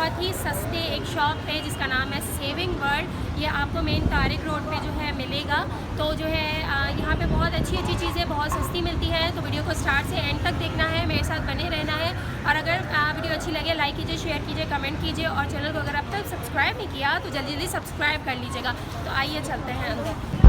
बहुत ही सस्ते एक शॉप है जिसका नाम है सेविंग वर्ल्ड। ये आपको मेन तारिक रोड पे जो है मिलेगा। तो जो है यहाँ पे बहुत अच्छी अच्छी चीज़ें बहुत सस्ती मिलती हैं। तो वीडियो को स्टार्ट से एंड तक देखना है, मेरे साथ बने रहना है। और अगर वीडियो अच्छी लगे लाइक कीजिए, शेयर कीजिए, कमेंट कीजिए और चैनल को अगर अब तक सब्सक्राइब नहीं किया तो जल्दी जल्दी सब्सक्राइब कर लीजिएगा। तो आइए चलते हैं अंदर।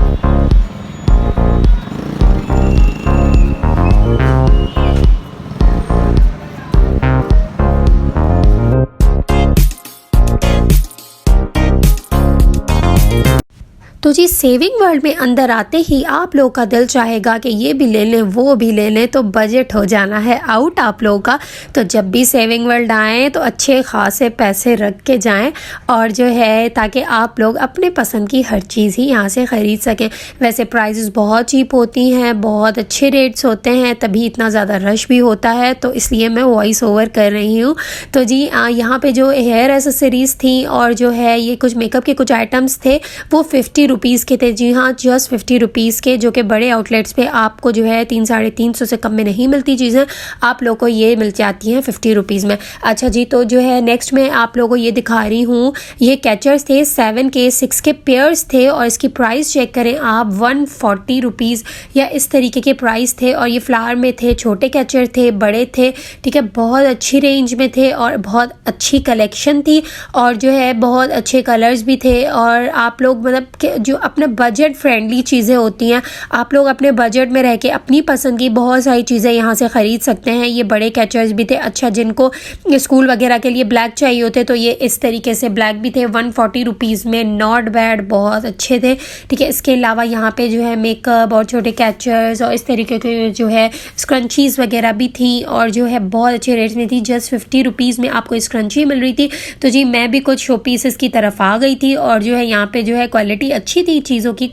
तो जी सेविंग वर्ल्ड में अंदर आते ही आप लोग का दिल चाहेगा कि ये भी ले लें वो भी ले लें, तो बजट हो जाना है आउट आप लोगों का। तो जब भी सेविंग वर्ल्ड आएँ तो अच्छे खासे पैसे रख के जाएं और जो है ताकि आप लोग अपने पसंद की हर चीज़ ही यहाँ से ख़रीद सकें। वैसे प्राइसेस बहुत चीप होती हैं, बहुत अच्छे रेट्स होते हैं, तभी इतना ज़्यादा रश भी होता है, तो इसलिए मैं वॉइस ओवर कर रही हूँ। तो जी यहाँ पे जो हेयर एसेसरीज़ थी और जो है ये कुछ मेकअप के कुछ आइटम्स थे वो 50 रुपीज़ के थे। जी हाँ, जस्ट 50 रुपीज़ के, जो कि बड़े आउटलेट्स पे आपको जो है 300-350 से कम में नहीं मिलती चीज़ें, आप लोगों को ये मिल जाती हैं 50 रुपीज़ में। अच्छा जी, तो जो है नेक्स्ट में आप लोगों को ये दिखा रही हूँ, ये कैचर्स थे 7 के 6 के पेयर्स थे और इसकी प्राइस चेक करें आप 140 रुपीज़ या इस तरीके के प्राइस थे। और ये फ्लावर में थे, छोटे कैचर थे, बड़े थे, ठीक है, बहुत अच्छी रेंज में थे और बहुत अच्छी कलेक्शन थी और जो है बहुत अच्छे कलर्स भी थे। और आप लोग मतलब जो अपने बजट फ्रेंडली चीज़ें होती हैं, आप लोग अपने बजट में रह के अपनी पसंद की बहुत सारी चीज़ें यहाँ से ख़रीद सकते हैं। ये बड़े कैचर्स भी थे। अच्छा, जिनको स्कूल वगैरह के लिए ब्लैक चाहिए होते तो ये इस तरीके से ब्लैक भी थे 140 रुपीज़ में, नॉट बैड, बहुत अच्छे थे, ठीक है। इसके अलावा यहाँ पे जो है मेकअप और छोटे कैचर्स और इस तरीके के जो है स्क्रंचीज़ वगैरह भी थी और जो है बहुत अच्छे रेट्स में थी। जस्ट 50 रुपीज़ में आपको स्क्रंची मिल रही थी। तो जी मैं भी कुछ शो पीसेस की तरफ आ गई थी और जो है यहाँ पे जो है क्वालिटी अच्छी थी चीज़ों की।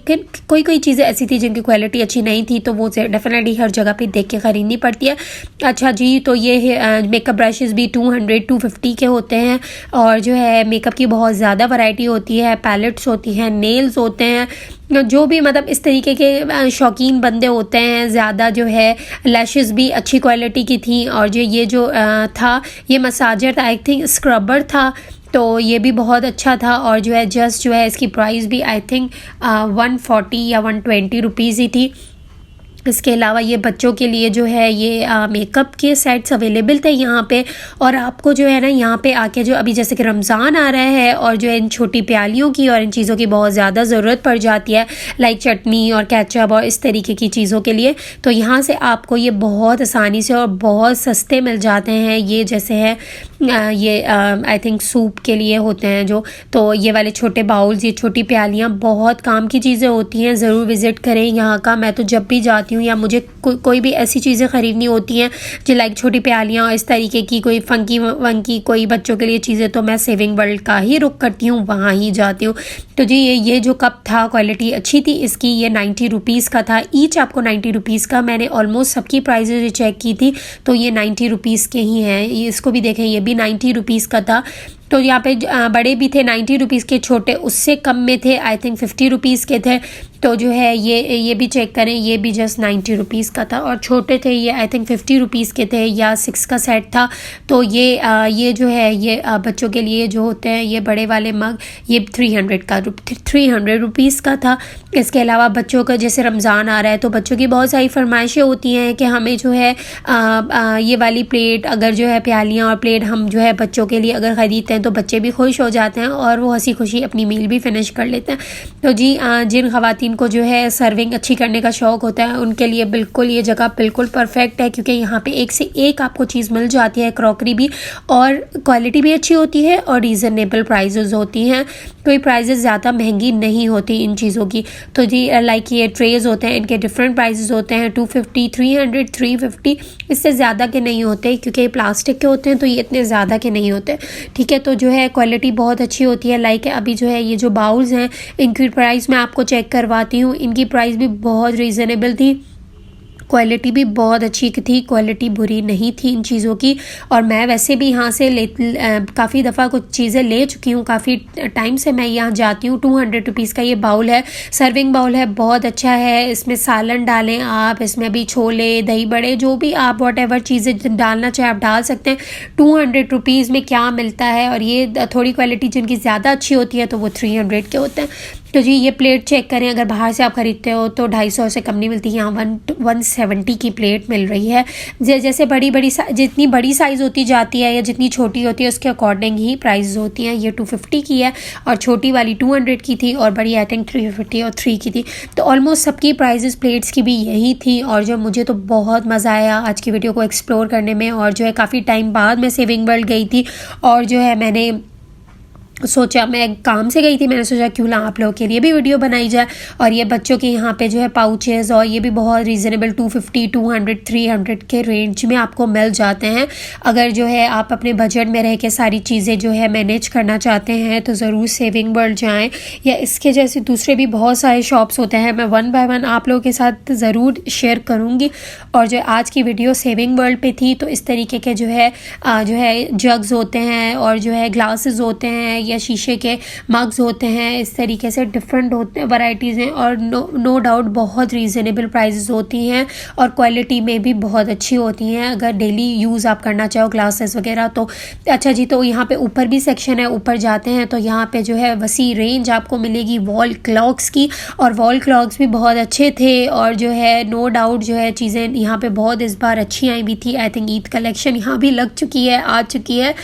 कोई कोई चीज़ें ऐसी थी जिनकी क्वालिटी अच्छी नहीं थी, तो वो डेफिनेटली हर जगह पे देख के ख़रीदनी पड़ती है। अच्छा जी, तो ये मेकअप ब्रशेज़ भी 200-250 के होते हैं और जो है मेकअप की बहुत ज़्यादा वैरायटी होती है, पैलेट्स होती हैं, नेल्स होते हैं, जो भी मतलब इस तरीके के शौकीन बंदे होते हैं ज़्यादा। जो है लैशेज़ भी अच्छी क्वालिटी की थी और जो ये जो था ये मसाजर था, आई थिंक स्क्रबर था, तो ये भी बहुत अच्छा था। और जो है जस्ट जो है इसकी प्राइस भी आई थिंक 140 या 120 रुपीज़ ही थी। इसके अलावा ये बच्चों के लिए जो है ये मेकअप के सेट्स अवेलेबल थे यहाँ पे। और आपको जो है ना यहाँ पे आके जो अभी जैसे कि रमज़ान आ रहा है और जो है इन छोटी प्यालियों की और इन चीज़ों की बहुत ज़्यादा ज़रूरत पड़ जाती है, लाइक चटनी और केचप और इस तरीके की चीज़ों के लिए, तो यहाँ से आपको ये बहुत आसानी से और बहुत सस्ते मिल जाते हैं। ये जैसे है ये आई थिंक सूप के लिए होते हैं जो, तो ये वाले छोटे बाउल्स, ये छोटी प्यालियाँ बहुत काम की चीज़ें होती हैं। ज़रूर विज़िट करें यहाँ का। मैं तो जब भी जाती हूँ या मुझे कोई भी ऐसी चीज़ें ख़रीदनी होती हैं जो लाइक छोटी प्यालियाँ इस तरीके की, कोई फंकी वंकी कोई बच्चों के लिए चीज़ें, तो मैं सेविंग वर्ल्ड का ही रुख करती हूँ, वहाँ ही जाती हूँ। तो जी ये जो कप था क्वालिटी अच्छी थी इसकी। ये 90 रुपीज़ का था ईच, आपको 90 रुपीज़ का। मैंने ऑलमोस्ट सबकी प्राइजेज चेक की थी तो ये 90 रुपीज़ के ही हैं। इसको भी देखें, ये भी 90 रुपीज़ का था। तो यहाँ पे बड़े भी थे 90 रुपीज़ के, छोटे उससे कम में थे, आई थिंक 50 रुपीज़ के थे। तो जो है ये भी चेक करें, ये भी जस्ट 90 रुपीज़ का था और छोटे थे ये आई थिंक 50 रुपीज़ के थे या 6 का सेट था। तो ये जो है ये बच्चों के लिए जो होते हैं ये बड़े वाले मग, ये 300 रुपीज़ का था। इसके अलावा बच्चों का जैसे रमज़ान आ रहा है तो बच्चों की बहुत सारी फरमाइशें होती हैं कि हमें जो है ये वाली प्लेट, अगर जो है प्यालियाँ और प्लेट हम जो है बच्चों के लिए अगर ख़रीदते हैं तो बच्चे भी खुश हो जाते हैं और वो हंसी खुशी अपनी मील भी फिनिश कर लेते हैं। तो जी जिन ख़वातीन को जो है सर्विंग अच्छी करने का शौक़ होता है उनके लिए बिल्कुल ये जगह बिल्कुल परफेक्ट है, क्योंकि यहाँ पे एक से एक आपको चीज़ मिल जाती है, क्रॉकरी भी, और क्वालिटी भी अच्छी होती है और रीज़नेबल प्राइजेज़ होती हैं। कोई प्राइजेज़ ज़्यादा महंगी नहीं होती इन चीज़ों की। तो जी लाइक ये ट्रेज़ होते हैं, इनके डिफरेंट प्राइजेज़ होते हैं, 250, 300, 350, इससे ज़्यादा के नहीं होते क्योंकि ये प्लास्टिक के होते हैं तो ये इतने ज़्यादा के नहीं होते, ठीक है। तो जो है क्वालिटी बहुत अच्छी होती है। लाइक अभी जो है ये जो बाउल्स हैं इनकी प्राइस मैं आपको चेक करवाती हूँ, इनकी प्राइस भी बहुत रीज़नेबल थी क्वालिटी भी बहुत अच्छी थी, क्वालिटी बुरी नहीं थी इन चीज़ों की। और मैं वैसे भी यहाँ से काफ़ी दफ़ा कुछ चीज़ें ले चुकी हूँ, काफ़ी टाइम से मैं यहाँ जाती हूँ। 200 रुपीज़ का ये बाउल है, सर्विंग बाउल है, बहुत अच्छा है। इसमें सालन डालें आप, इसमें भी छोले दही बड़े जो भी आप वॉट एवर चीज़ें डालना चाहें आप डाल सकते हैं। 200 रुपीज़ में क्या मिलता है। और ये थोड़ी क्वालिटी जिनकी ज़्यादा अच्छी होती है तो वो 300 के होते हैं। तो जी ये प्लेट चेक करें, अगर बाहर से आप ख़रीदते हो तो 250 से कम नहीं मिलती, यहाँ 170 की प्लेट मिल रही है। जैसे जितनी बड़ी साइज़ होती जाती है या जितनी छोटी होती है उसके अकॉर्डिंग ही प्राइस होती हैं। ये 250 की है और छोटी वाली 200 की थी और बड़ी आई थिंक 350 और 3 की थी। तो ऑलमोस्ट सबकी प्राइजेस प्लेट्स की भी यही थी। और जो मुझे तो बहुत मज़ा आया आज की वीडियो को एक्सप्लोर करने में। और जो है काफ़ी टाइम बाद मैं सेविंग वर्ल्ड गई थी और जो है मैंने सोचा, मैं काम से गई थी, मैंने सोचा क्यों ना आप लोगों के लिए भी वीडियो बनाई जाए। और ये बच्चों के यहाँ पे जो है पाउचेस और ये भी बहुत रीज़नेबल 250, 200, 300 के रेंज में आपको मिल जाते हैं। अगर जो है आप अपने बजट में रह के सारी चीज़ें जो है मैनेज करना चाहते हैं तो ज़रूर सेविंग वर्ल्ड जाएँ, या इसके जैसे दूसरे भी बहुत सारे शॉप्स होते हैं। मैं 1 बाय 1 आप लोगों के साथ ज़रूर शेयर करूँगी। और जो आज की वीडियो सेविंग वर्ल्ड पे थी, तो इस तरीके के जो है जग्स होते हैं और जो है ग्लासेस होते हैं या शीशे के मग्स होते हैं, इस तरीके से डिफरेंट होते वैराइटीज़ हैं। और नो डाउट बहुत रीज़नेबल प्राइसेस होती हैं और क्वालिटी में भी बहुत अच्छी होती हैं अगर डेली यूज़ आप करना चाहो ग्लासेस वगैरह तो। अच्छा जी, तो यहाँ पे ऊपर भी सेक्शन है, ऊपर जाते हैं तो यहाँ पे जो है वसी रेंज आपको मिलेगी वॉल क्लॉक्स की। और वॉल क्लॉक्स भी बहुत अच्छे थे और जो है नो डाउट जो है चीज़ें यहाँ पे बहुत इस बार अच्छी आई भी थी। आई थिंक ईद कलेक्शन यहाँ भी लग चुकी है, आ चुकी है।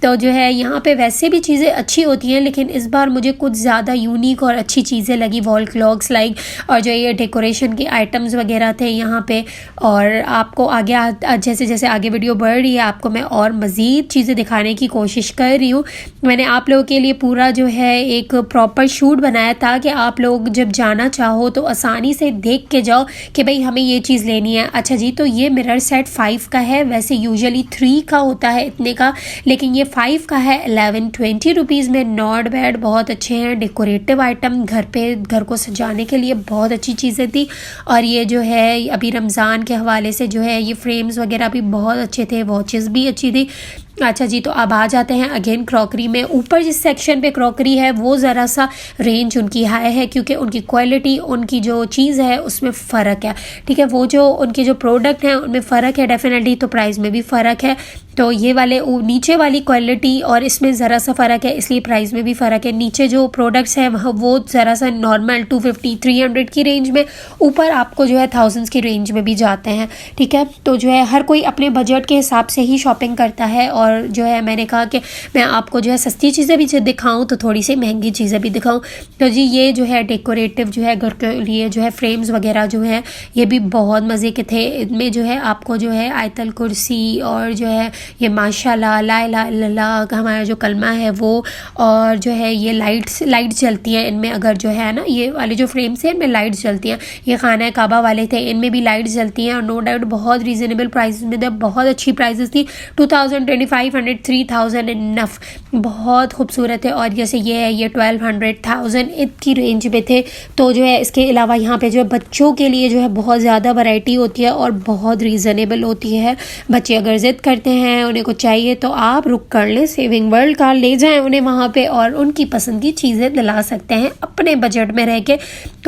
तो जो है यहाँ पे वैसे भी चीज़ें अच्छी होती हैं, लेकिन इस बार मुझे कुछ ज़्यादा यूनिक और अच्छी चीज़ें लगी वॉल क्लॉक्स लाइक। और जो ये डेकोरेशन के आइटम्स वगैरह थे यहाँ पे। और आपको आगे जैसे जैसे आगे वीडियो बढ़ रही है आपको मैं और मज़ीद चीज़ें दिखाने की कोशिश कर रही हूँ। मैंने आप लोगों के लिए पूरा जो है एक प्रॉपर शूट बनाया था कि आप लोग जब जाना चाहो तो आसानी से देख के जाओ कि भाई हमें ये चीज़ लेनी है। अच्छा जी, तो ये मिरर सेट 5 का है, वैसे यूजुअली 3 का होता है इतने का, लेकिन ये 5 का है 1120 रुपीज़ में। नॉट बैड, बहुत अच्छे हैं। डेकोरेटिव आइटम घर को सजाने के लिए बहुत अच्छी चीज़ें थी। और ये जो है अभी रमज़ान के हवाले से जो है ये फ्रेम्स वगैरह भी बहुत अच्छे थे, वॉचेस भी अच्छी थी। अच्छा जी, तो अब आ जाते हैं अगेन क्रॉकरी में। ऊपर जिस सेक्शन पे क्रॉकरी है वो ज़रा सा रेंज उनकी हाई है क्योंकि उनकी क्वालिटी, उनकी जो चीज़ है उसमें फ़र्क है। ठीक है, वो जो उनके जो प्रोडक्ट हैं उनमें फ़र्क है डेफिनेटली, तो प्राइस में भी फ़र्क है। तो ये वाले नीचे वाली क्वालिटी और इसमें ज़रा सा फ़र्क है, इसलिए प्राइस में भी फ़र्क है। नीचे जो प्रोडक्ट्स हैं वो ज़रा सा नॉर्मल 250, 300 की रेंज में, ऊपर आपको जो है थाउजेंड्स की रेंज में भी जाते हैं। ठीक है, तो जो है हर कोई अपने बजट के हिसाब से ही शॉपिंग करता है। और जो है मैंने कहा कि मैं आपको जो है सस्ती चीज़ें भी दिखाऊं तो थोड़ी सी महंगी चीज़ें भी दिखाऊं। तो जी ये जो है डेकोरेटिव जो है घर के लिए जो है फ्रेम्स वगैरह जो है ये भी बहुत मज़े के थे। इनमें जो है आपको जो है आयतल कुर्सी और जो है ये माशाल्लाह ला इलाहा इल्लल्लाह हमारा जो कलमा है वो, और जो है ये लाइट्स जलती हैं इनमें। अगर जो है ना ये वाले जो फ्रेम्स हैं इनमें लाइट्स जलती हैं। ये खाना काबा वाले थे, इनमें भी लाइट्स जलती हैं। और नो डाउट बहुत रीज़नेबल प्राइस में थे, बहुत अच्छी प्राइसेस थी। 2000, 2500, 3000 इनफ, बहुत खूबसूरत है। और जैसे ये है ये 1200, 1000 इतनी रेंज में थे। तो जो है इसके अलावा यहाँ पे जो बच्चों के लिए जो है बहुत ज़्यादा वैरायटी होती है और बहुत रीज़नेबल होती है। बच्चे अगर ज़िद करते हैं, उन्हें कुछ चाहिए, तो आप रुक कर लें, सेविंग वर्ल्ड का ले जाएं उन्हें वहाँ पे और उनकी पसंद की चीज़ें दिला सकते हैं अपने बजट में रह के।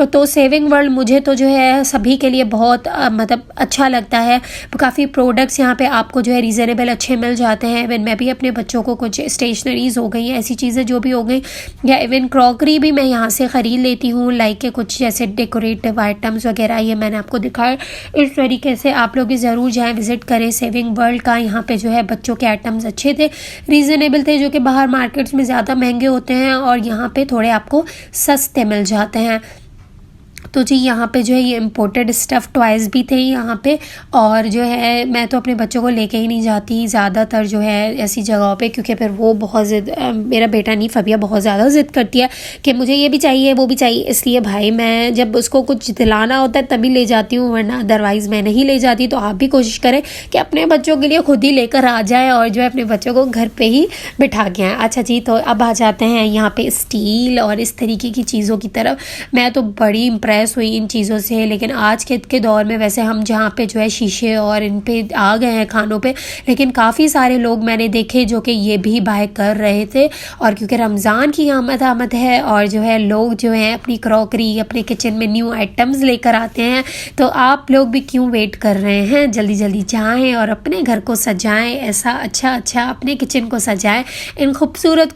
तो सेविंग वर्ल्ड मुझे तो जो है सभी के लिए बहुत मतलब अच्छा लगता है। काफ़ी प्रोडक्ट्स यहाँ पे आपको जो है रीज़नेबल अच्छे मिल जाते हैं। इवन मैं भी अपने बच्चों को कुछ स्टेशनरीज़ हो गई, ऐसी चीज़ें जो भी हो गई, या इवन क्रॉकरी भी मैं यहाँ से ख़रीद लेती हूँ, लाइक के कुछ जैसे डेकोरेटिव आइटम्स वगैरह ये मैंने आपको दिखाया। इस तरीके से आप लोग ज़रूर जाएँ, विज़िट करें सेविंग वर्ल्ड का। यहाँ पे जो है बच्चों के आइटम्स अच्छे थे, रीज़नेबल थे, जो कि बाहर मार्केट्स में ज़्यादा महंगे होते हैं और यहाँ पे थोड़े आपको सस्ते मिल जाते हैं। तो जी यहाँ पे जो है ये इम्पोर्टेड स्टफ़ टॉयज़ भी थे यहाँ पे। और जो है मैं तो अपने बच्चों को लेके ही नहीं जाती ज़्यादातर जो है ऐसी जगहों पे, क्योंकि फिर वो बहुत ज़िद, मेरा बेटा नहीं फबिया बहुत ज़्यादा ज़िद करती है कि मुझे ये भी चाहिए वो भी चाहिए। इसलिए भाई मैं जब उसको कुछ दिलाना होता है तभी ले जाती हूँ, वरना अदरवाइज़ मैं नहीं ले जाती। तो आप भी कोशिश करें कि अपने बच्चों के लिए खुद ही लेकर आ जाए और जो है अपने बच्चों को घर पर ही बिठा के आएँ। अच्छा जी, तो अब आ जाते हैं यहाँ पर स्टील और इस तरीके की चीज़ों की तरफ। मैं तो बड़ी इम्प्रेस इम्प्रेस हुई इन चीज़ों से। लेकिन आज के दौर में वैसे हम जहाँ पे जो है शीशे और इन पे आ गए हैं खानों पे, लेकिन काफ़ी सारे लोग मैंने देखे जो कि ये भी बाय कर रहे थे। और क्योंकि रमज़ान की आमद है और जो है लोग जो है अपनी क्रॉकरी, अपने किचन में न्यू आइटम्स लेकर आते हैं, तो आप लोग भी क्यों वेट कर रहे हैं, जल्दी जल्दी जाएं और अपने घर को सजाएं, ऐसा अच्छा अपने किचन को सजाएं इन खूबसूरत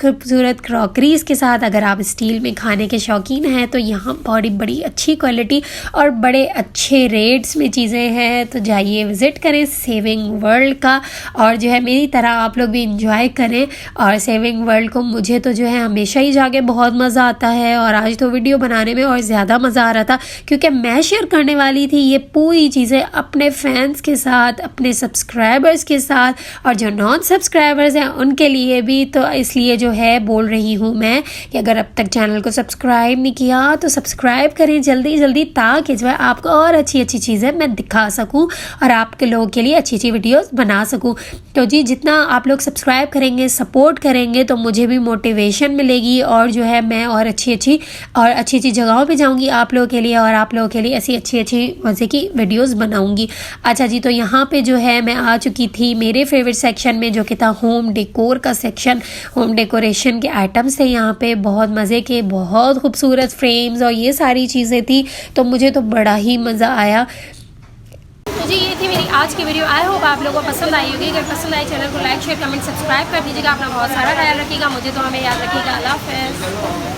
क्रॉकरीज़ के साथ। अगर आप स्टील में खाने के शौकीन हैं तो यहाँ बड़ी अच्छी क्वालिटी और बड़े अच्छे रेट्स में चीज़ें हैं, तो जाइए विज़िट करें सेविंग वर्ल्ड का और जो है मेरी तरह आप लोग भी इंजॉय करें। और सेविंग वर्ल्ड को मुझे तो जो है हमेशा ही जाके बहुत मज़ा आता है, और आज तो वीडियो बनाने में और ज़्यादा मज़ा आ रहा था क्योंकि मैं शेयर करने वाली थी ये पूरी चीज़ें अपने फैंस के साथ, अपने सब्सक्राइबर्स के साथ, और जो नॉन सब्सक्राइबर्स हैं उनके लिए भी। तो इसलिए जो है बोल रही हूँ मैं कि अगर अब तक चैनल को सब्सक्राइब नहीं किया तो सब्सक्राइब करें जल्दी, ताकि जो है आपको और अच्छी चीज़ें मैं दिखा सकूँ और आपके लोगों के लिए अच्छी वीडियोस बना सकूँ। तो जी जितना आप लोग सब्सक्राइब करेंगे, सपोर्ट करेंगे, तो मुझे भी मोटिवेशन मिलेगी और जो है मैं और अच्छी जगहों पे जाऊँगी आप लोगों के लिए, और आप लोगों के लिए ऐसी अच्छी मज़े की वीडियोस बनाऊँगी। अच्छा जी, तो यहाँ पे जो है मैं आ चुकी थी मेरे फेवरेट सेक्शन में, जो कि था होम डेकोर का सेक्शन। होम डेकोरेशन के आइटम्स थे यहाँ पे, बहुत मज़े के, बहुत खूबसूरत फ्रेम्स और ये सारी चीज़ें थी, तो मुझे तो बड़ा ही मज़ा आया। तो जी ये थी मेरी आज की वीडियो। आई होप आप लोगों को पसंद आई होगी। अगर पसंद आई चैनल को लाइक शेयर कमेंट सब्सक्राइब कर दीजिएगा। अपना बहुत सारा ख्याल रखिएगा, मुझे तो हमें याद रखिएगा। अल्लाह हाफ़िज़।